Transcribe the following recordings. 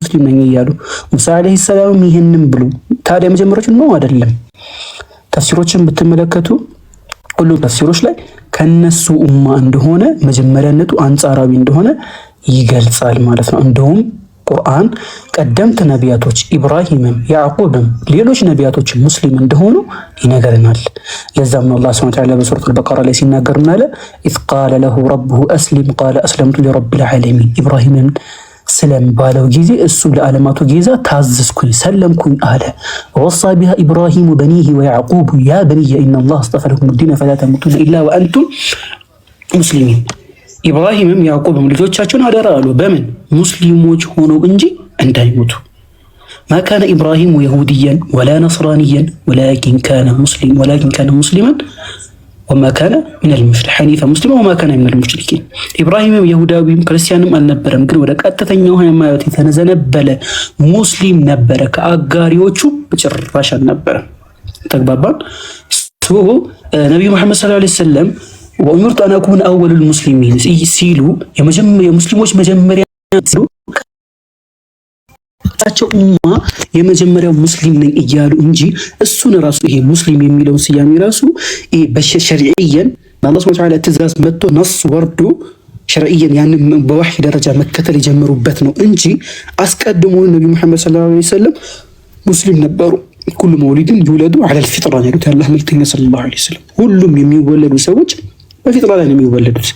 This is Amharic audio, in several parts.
ሙስሊም ነኝ እያሉ ሙሳ አለይሂ ሰላም ይሄንን ብሉ። ታዲያ መጀመሪያዎቹ ነው አይደለም። ተፍሲሮችን ብትመለከቱ ሁሉ ተፍሲሮች ላይ ከነሱ ኡማ እንደሆነ መጀመሪያነቱ አንጻራዊ እንደሆነ ይገልጻል ማለት ነው። እንደውም ቁርአን ቀደምት ነቢያቶች ኢብራሂምም ያዕቁብም ሌሎች ነቢያቶች ሙስሊም እንደሆኑ ይነገረናል። ለዛም ነው አላህ ሱብሓነሁ ወተዓላ በሱረቱል በቀራ ላይ ሲናገር ምን አለ? ኢዝ ቃለ ለሁ ረቡሁ አስሊም ቃለ አስለምቱ ሊረቢል ዓለሚን። ኢብራሂምን ስለም ባለው ጊዜ እሱ ለዓለማቱ ጌዛ ታዘዝኩኝ ሰለምኩኝ አለ። ወወሳ ቢሃ ኢብራሂሙ በኒሂ ወያዕቁብ ያ በኒየ ኢነላህ አስጠፈ ለኩም ዲነ ፈላ ተሙቱነ ኢላ ወአንቱም ሙስሊሚን። ኢብራሂምም ያዕቁብም ልጆቻቸውን አደራ አሉ። በምን ሙስሊሞች ሆነው እንጂ እንዳይሞቱ። ማ ካነ ኢብራሂሙ የሁድያን ወላ ነስራንያን ወላኪን ካነ ሙስሊመን ወማ ካነ ሚነል ሙሽሪኪን ሐኒፈ ሙስሊመን ወማ ካነ ሚነል ሙሽሪኪን። ኢብራሂምም የሁዳዊም ክርስቲያንም አልነበረም፣ ግን ወደ ቀጥተኛው ሃይማኖት የተዘነበለ ሙስሊም ነበረ። ከአጋሪዎቹ በጭራሽ አልነበረም። ተግባባን። ነቢዩ መሐመድ ሰለላሁ ዐለይሂ ወሰለም ወኡሚርቱ አን አኩነ አወሉል ሙስሊሚን ሲሉ የሙስሊሞች መጀመሪያ ሲሉ ቸው ኡማ የመጀመሪያው ሙስሊም ነኝ እያሉ እንጂ እሱን ራሱ ይሄ ሙስሊም የሚለውን ስያሜ ራሱ ይሄ በሸርዕየን በአላህ ሱብሓነሁ ወተዓላ ትእዛዝ መጥቶ ነስ ወርዶ ሸርዕየን ያንን በዋህይ ደረጃ መከተል የጀመሩበት ነው እንጂ አስቀድሞ ነብዩ መሐመድ ሰለላሁ ዐለይሂ ወሰለም ሙስሊም ነበሩ። ኩሉ መውሊድን ይውለዱ ዐለል ፊጥራ ነው ያሉት የአላህ መልእክተኛ ሰለላሁ ዐለይሂ ወሰለም። ሁሉም የሚወለዱ ሰዎች በፊጥራ ላይ ነው የሚወለዱት።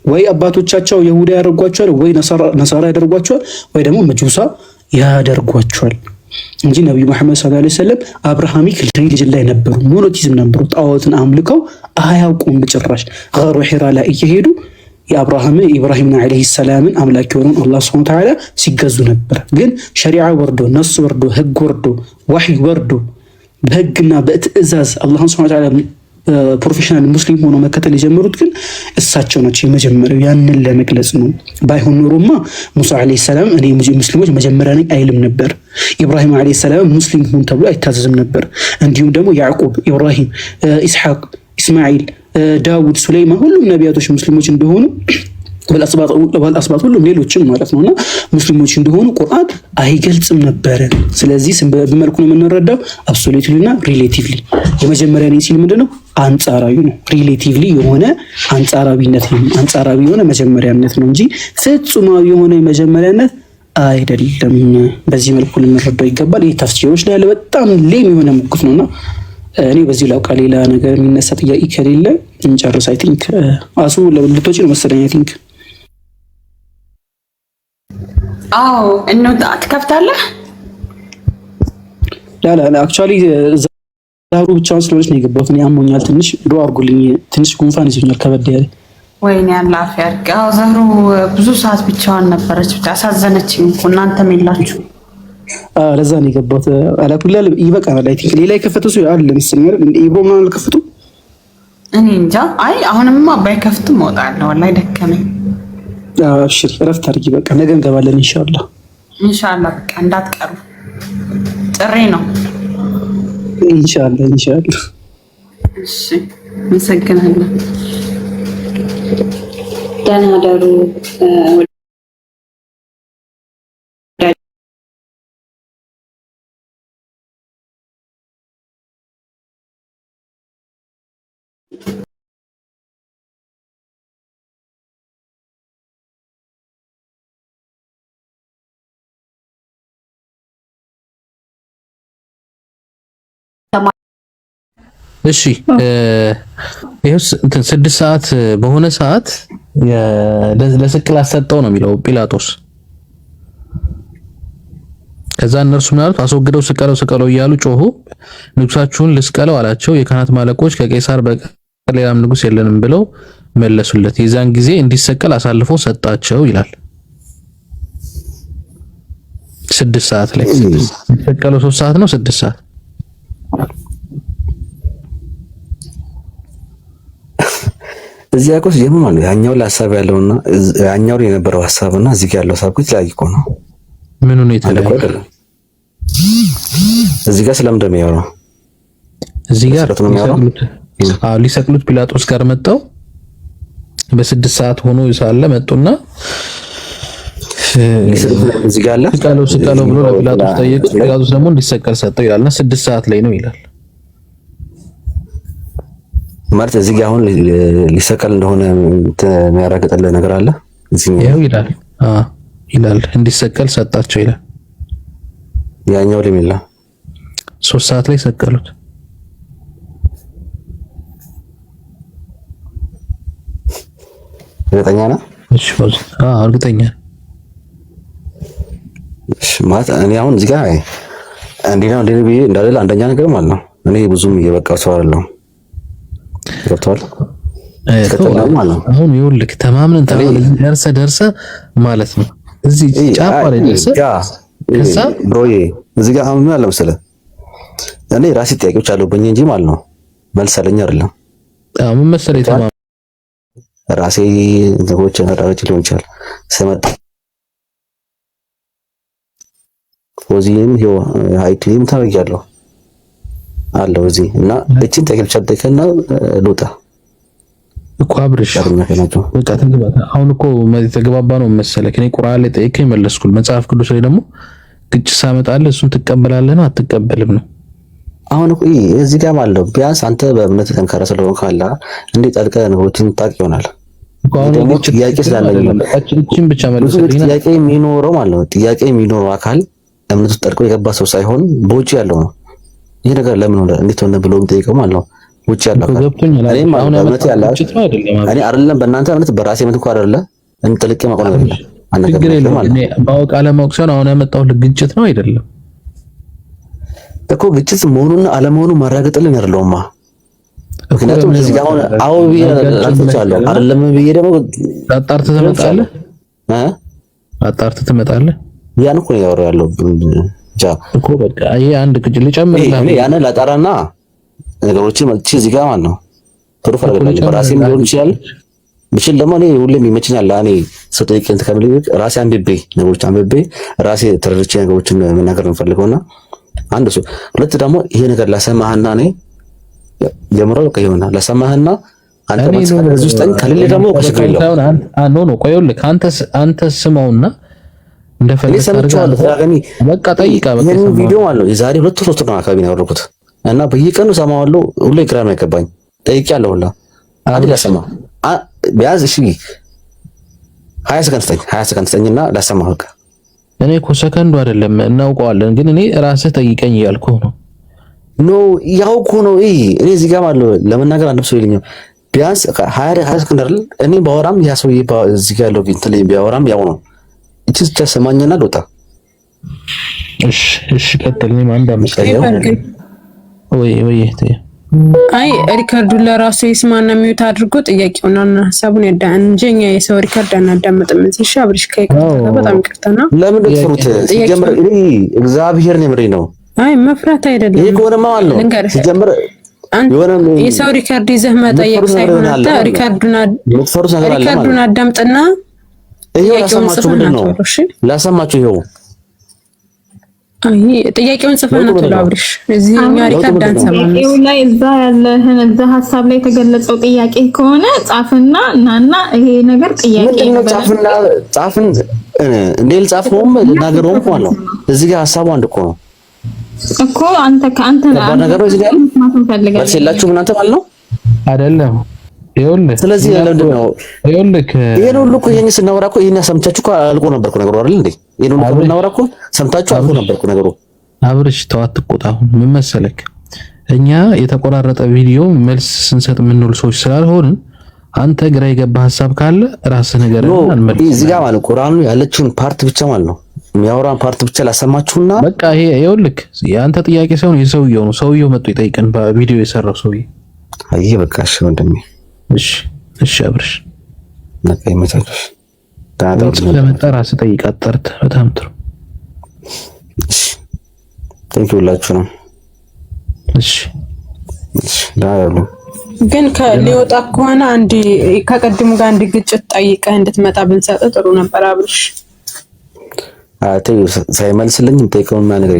ወይ አባቶቻቸው ይሁዳ ያደርጓቸዋል፣ ወይ ነሳራ ያደርጓቸዋል፣ ወይ ደግሞ መጁሳ ያደርጓቸዋል እንጂ ነብዩ መሐመድ ሰለላሁ ዐለይሂ ወሰለም አብርሃሚክ ሪሊጅን ላይ ነበሩ። ሞኖቲዝም ነበሩ። ጣዖትን አምልከው አያውቁም በጭራሽ። ጋሩ ሒራ ላይ እየሄዱ ኢብራሂምና ዐለይሂ ሰላምን አምላክ የሆነውን አላህ ሱብሓነሁ ወተዓላ ሲገዙ ነበር። ግን ሸሪዓ ወርዶ ነስ ወርዶ ህግ ወርዶ ወህይ ወርዶ በህግና በትእዛዝ አላህ ሱብሓነሁ ወተዓላ ፕሮፌሽናል ሙስሊም ሆኖ መከተል የጀመሩት ግን እሳቸው ናቸው የመጀመሪያው። ያንን ለመግለጽ ነው። ባይሆን ኖሮማ ሙሳ አለይሂ ሰላም እኔ ሙስሊሞች መጀመሪያ ነኝ አይልም ነበር። ኢብራሂም አለይሂ ሰላም ሙስሊም ሁን ተብሎ አይታዘዝም ነበር። እንዲሁም ደግሞ ያዕቁብ፣ ኢብራሂም፣ ኢስሐቅ፣ ኢስማዒል፣ ዳውድ፣ ሱለይማን ሁሉም ነቢያቶች ሙስሊሞች እንደሆኑ ባልአስባት ሁሉም ሌሎችም ማለት ነውና ሙስሊሞች እንደሆኑ ቁርአን አይገልጽም ነበረ። ስለዚህ በመልኩ ነው የምንረዳው አብሶሉትሊና ሪሌቲቭሊ። የመጀመሪያ ነኝ ሲል ምንድነው? አንጻራዊ ነው። ሪሌቲቭሊ የሆነ አንጻራዊነት ነው። አንጻራዊ የሆነ መጀመሪያነት ነው እንጂ ፍጹማዊ የሆነ የመጀመሪያነት አይደለም። በዚህ መልኩ ልንረዳው ይገባል። ይህ ተፍሲሮች ላይ ያለ በጣም ሌም የሆነ ሙግት ነውና እኔ በዚህ ላውቃ። ሌላ ነገር የሚነሳ ጥያቄ ከሌለ እንጨርስ። አይ ቲንክ አሱ ለልቶች ነው መሰለኝ። አይ ቲንክ አዎ እንውጣ። ትከፍታለህ? ላ አክቹአሊ ዛሩ ብቻውን ስለሆነች ነው የገባሁት። እኔ አሞኛል ትንሽ ዱአ አድርጉልኝ። ትንሽ ጉንፋን ይዞኛል ከበድ ያለ። ወይኔ አላህ ያርጋው። ዛሩ ብዙ ሰዓት ብቻዋን ነበረች። አሳዘነችኝ እኮ እናንተም የላችሁ። ለዛ ነው የገባሁት። አላኩላል ይበቃናል። አይ ቲንክ ሌላ የከፈተው ሰው አለ መሰለኝ አይደል? ኢብሮ ምናምን አልከፈቱም። እኔ እንጃ። አይ አሁንማ ባይከፍቱም እወጣለሁ። ወላሂ ደከመኝ። አብሽሪ እረፍት አድርጊ። በቃ ነገ እንገባለን ኢንሻአላህ። በቃ እንዳትቀሩ ጥሪ ነው። ኢንሻአላህ። እሺ መሰግናለሁ። ደህና ደሩ። እሺ ይሄው 6 ሰዓት በሆነ ሰዓት ለስቅላት ሰጠው ነው የሚለው ጲላጦስ። ከዛ እነርሱ ምን አሉት? አስወግደው ስቀለው እያሉ ጮሁ። ንጉሳችሁን ልስቀለው አላቸው። የካህናት ማለቆች ከቄሳር በቀር ሌላም ንጉስ የለንም ብለው መለሱለት። የዛን ጊዜ እንዲሰቀል አሳልፎ ሰጣቸው ይላል። 6 ሰዓት ላይ ሰቀለው። 3 ሰዓት ነው 6 ሰዓት እዚህ ያቆስ የምን ማለት ያኛው ለሐሳብ ያለውና ያኛው ላይ የነበረው ሐሳብና እዚህ ጋር ያለው ሐሳብ ላይ እኮ ነው። ምን ነው የተለየ? እዚህ ጋር ስለምን እንደሚያወራው እዚህ ጋር ሊሰቅሉት ጲላጦስ ጋር መጣው። በ6 ሰዓት ሆኖ ይሳለ መጡና እዚህ ጋር አለ ስቀለው ብሎ ለጲላጦስ ጠየቁት። ጲላጦስ ደግሞ እንዲሰቀል ሰጠው ይላልና 6 ሰዓት ላይ ነው ይላል። ማለት እዚህ ጋር አሁን ሊሰቀል እንደሆነ የሚያረጋግጥልህ ነገር አለ እዚህ ነው ይላል። ይላል እንዲሰቀል ሰጣቸው ይላል። ያኛው ለሚላ 3 ሰዓት ላይ ሰቀሉት። እርግጠኛ ነህ? እሺ እርግጠኛ። እሺ ማለት እኔ አሁን እዚህ ጋር እንዴት ነው ብዬ እንዳለ አንደኛ ነገር ማለት ነው እኔ ብዙም እየበቃው ሰው አይደለሁም። ገብቶሃል? አሁን ይኸውልህ ተማምነን ደርሰ ማለት ነው እዚህ ጫፍ ላይ ደርሰ ከዛ ብሮዬ እዚህ ጋር አሁን ምን አለ መሰለህ እኔ ራሴ ጥያቄዎች አሉብኝ እንጂ ማለት ነው መልስ አለኝ አይደለም። ምን መሰለህ ተማም ራሴ ነገሮች አዳራች ሊሆን ይችላል ሰመጣ ፎዚም ይሄው ሃይቲም ታርጊያለሁ አለው እዚህ እና እቺን ጥያቄ ብቻ ጠይቀና ሉጣ እኮ አብርሽ በቃ ተግባባ። አሁን እኮ ተግባባ ነው መሰለህ። እኔ ቁርአን ላይ ጠይቀኝ መለስኩል። መጽሐፍ ቅዱስ ላይ ደግሞ ግጭት ሳመጣለህ እሱን ትቀበላለህ ነው አትቀበልም ነው። አሁን እኮ እዚህ ጋር ማለት ነው ቢያንስ አንተ በእምነት ጠንካራ ስለሆንክ ካላ እንዴ ጠልቀህ ነገሮችን ታውቅ ይሆናል። ደግሞ ጥያቄ ስላለኝ እቺን ብቻ መልስልኝ። ጥያቄ የሚኖረው ማለት ነው ጥያቄ የሚኖረው አካል እምነቱ ጠልቆ የገባ ሰው ሳይሆን በውጭ ያለው ነው። ይሄ ነገር ለምን ሆነ እንዴት ሆነ ብሎ ጠይቀው ማለት ነው ውጭ ያለው አካል እኔም አሁን እምነት ያለው እኔ አይደለም በእናንተ እምነት በራሴ እምነት እኮ አይደለ እንጥልቄ ማቆም አይደለም አንገር ማለት ነው። ማወቅ አለማወቅ ሳይሆን አሁን ያመጣው ግጭት ነው አይደለም እኮ ግጭት መሆኑን አለመሆኑን ማረጋገጥልን አይደለውማ። ምክንያቱም እዚህ ጋር አሁን አው ቢያላችሁ አይደለም ብዬ ደግሞ አጣርተህ ትመጣለህ አጣርተህ ትመጣለህ። ያን እኮ ነው ያወራው ያለው ጃ እኮ በቃ ይሄ አንድ ግጭት ልጨምርልህ እኔ ያን ላጣራና ነገሮችን መልቼ እዚህ ጋር ማለት ነው ፕሩፍ አደረጋለሁ። በራሴም ሊሆን ይችላል ብቻ ደግሞ እኔ ሁሌም ይመችኛል እኔ ሰው ጠይቄን ተከምልኝ ራሴ አንብቤ ነገሮች አንብቤ ራሴ ተረድቼ ነገሮችን መናገር ነው ፈልገውና አንድ እሱ ሁለት ደግሞ ይሄ ነገር ላሰማህና እኔ ጀምረው በቃ ይሆናል ላሰማህና አንተ ማለት ውስጥ ከሌለ ደግሞ ከሽክር የለውም። ኖ ቆይልህ አንተ ስማውና እንደፈለክ አድርገህ በቃ ጠይቃ በቃ ይሄን ቪዲዮ ማለት ነው የዛሬ 2-3 ነው አካባቢ ነው ያወረኩት እና በየቀኑ ሰማዋለሁ። ሁሌ ግራ ነው ያገባኝ። ጠይቄያለሁ ሁላ አንድ ላሰማ ቢያዝ እሺ 20 ሰከንድ ስጠኝና ላሰማ በቃ እኔ እኮ ሰከንዱ አይደለም እናውቀዋለን፣ ግን እኔ ራስህ ጠይቀኝ እያልኩህ ነው። ኖ ያው እኮ ነው እኔ እዚህ ጋር ማለት ነው ለመናገር አንድ ሰው ይልኛል ቢያንስ 20 ሰከንድ አይደል እኔ ባወራም ያ ሰው እዚህ ጋር ያለው ግን ቢያወራም ያው ነው። እቺ ብቻ ሰማኝና ልውጣ። እሺ ቀጥል። እኔ ማን እንዳመጣው ወይ አይ ሪከርዱን ለራሱ ይስማና ሚውት አድርጎ ጥያቄውንና ሐሳቡን ያዳን እንጂ እኛ የሰው ሪከርድ አናዳምጥም። እሺ አብርሽ ከይቅርታ በጣም ይቅርታና ለምን ደፍሩት ሲጀምር እኔ እግዚአብሔር ነው ምሬ ነው። አይ መፍራት አይደለም ይሄ ኮነማ አለው ሲጀምር የሆነ የሰው ሪከርድ ይዘህ መጠየቅ ሳይሆን አንተ ሪከርዱን አዳምጥና ይሄው ላሰማችሁ ምንድን ነው ላሰማችሁ ይሄው አይ ጥያቄውን ጽፈና ተለው አብርሽ እዚህ እኛ ሪከርድ አንሰማም። ጥያቄው ላይ እዛ ያለህን እዛ ሐሳብ ላይ የተገለጸው ጥያቄ ከሆነ ጻፍና እናና ይሄ ነገር ጥያቄ ነው ጻፍን እንዴል ጻፈውም ነገርውም እኮ ነው እዚህ ጋር ሐሳቡ አንድ እኮ ነው እኮ አንተ ከአንተ ነገሩ እዚህ ጋር በርሰላችሁ እናንተ ማለት ነው አይደለም። ይኸውልህ ስለዚህ ለምንድን ነው ይሄን ሁሉ እኮ ይሄን ስናወራ እኮ ይሄን ሰምታችሁ እኮ አልቆ ነበርኩ ነገሩ አይደል እንዴ? ይሄን ሁሉ ስናወራ እኮ ሰምታችሁ አልቆ ነበርኩ ነገሩ። አብርሽ ተው አትቆጣ። አሁን ምን መሰለክ እኛ የተቆራረጠ ቪዲዮ መልስ ስንሰጥ የምንውል ሰዎች ስላልሆንን አንተ ግራ የገባ ሐሳብ ካለ ራስህ ነገርና አንመልስ። እዚህ ጋር ማለት ቁርአኑ ያለችውን ፓርት ብቻ ማለት ነው የሚያወራን ፓርት ብቻ ላሰማችሁና በቃ ይሄ ይኸውልህ የአንተ ጥያቄ ሳይሆን የሰውየው ነው። ሰውየው መጥቶ ይጠይቀን በቪዲዮ የሰራው ሰውዬ። አይ በቃ እሺ ወንድሜ እሺ አብርሽ ነቀ ይመጣልሽ ለመጣ ራስህ ጠይቅ አጣርተህ በጣም ጥሩ። ቴንክ ዩ ላችሁ ነው። እሺ ዳሉ ግን ከሊወጣ ከሆነ አንድ ከቀድሙ ጋር አንድ ግጭት ጠይቀህ እንድትመጣ ብንሰጥ ጥሩ ነበር አብርሽ። አይ ሳይመልስልኝ ጠይቀውና ነገር